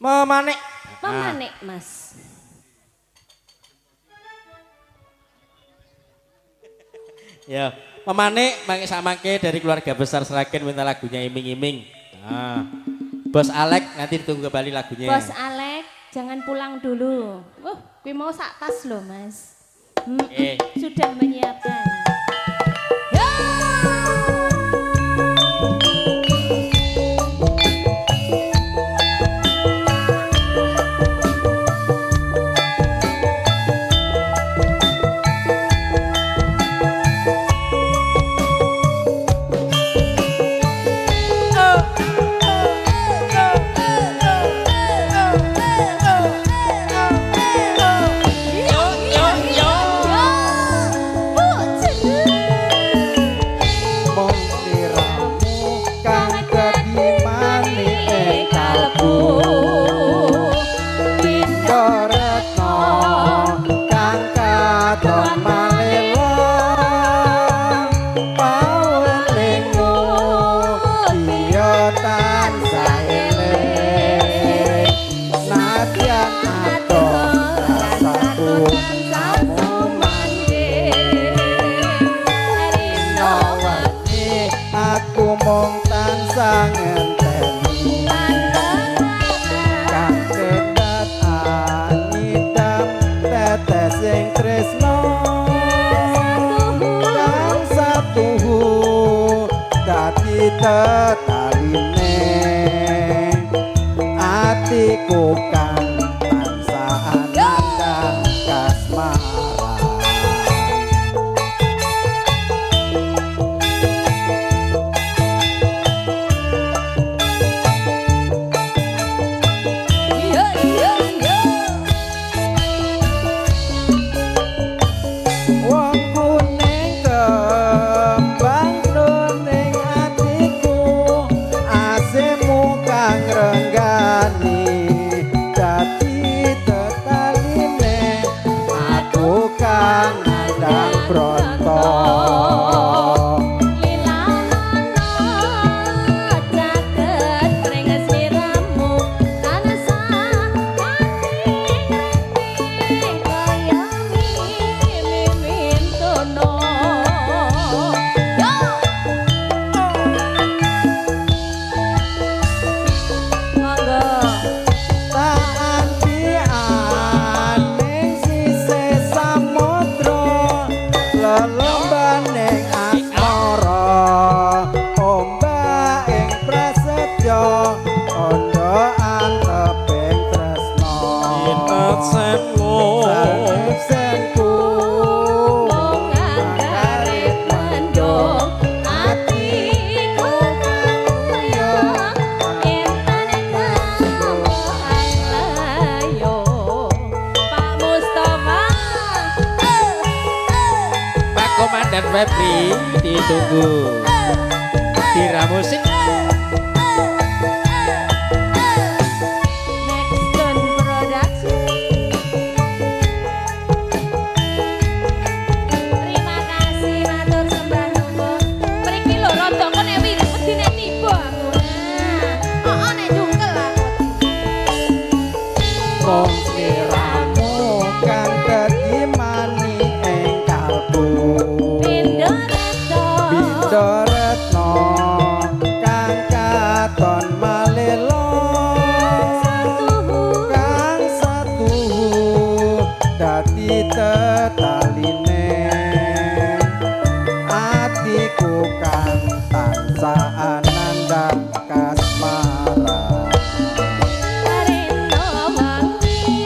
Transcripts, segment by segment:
Memanik. Memanik, Mas. Ya, memanik mangke samangke dari keluarga besar Sragen minta lagunya iming-iming. Nah, Bos Alek nanti ditunggu kembali lagunya. Bos Alek, jangan pulang dulu. Gue mau sak tas loh, Mas. Sudah menyiapkan. Tetaline atiku kang tansah anandang kasmaran. Wong kuning kembang ning atiku, asemu kang renggani dadi tetaline aku kang nandang bronto. Lelombaning asmara ombak ing prasetya anda anteping tresna Inetsenku Monggarit mendung atiku kaya intane kamu ayo Pak Mustafa Pak Komandan Febri ditunggu. Dira musik. Nextone Production. Terima kasih matur sembah nuwun. Mriki lho rada kok nek wirid wedi nek tiba aku. Heeh nek jungkel aku. mung sliramu kang dadi mani ing kalbu. Pindha Retno kang katon malelo kang satuhu dadi tetaline atiku kang tansah anandang kasmaran. Reno wangi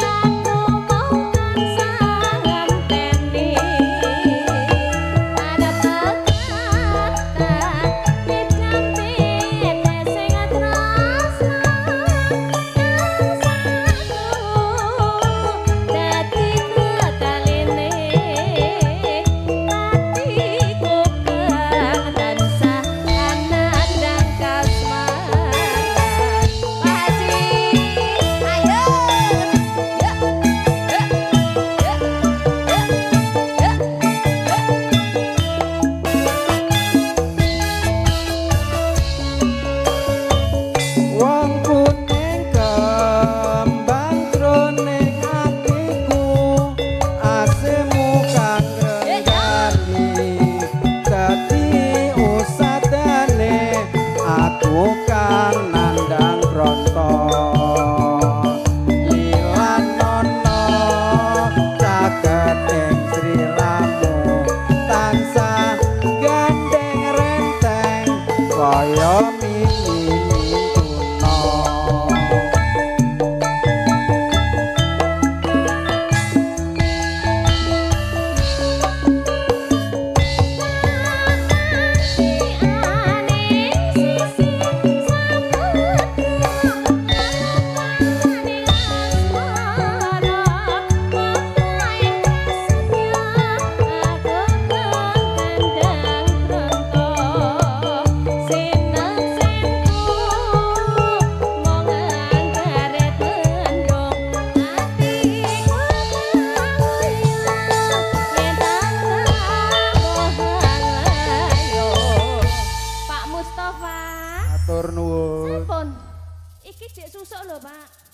Nuwun. Sampun. Iki jek susuk lho, Pak.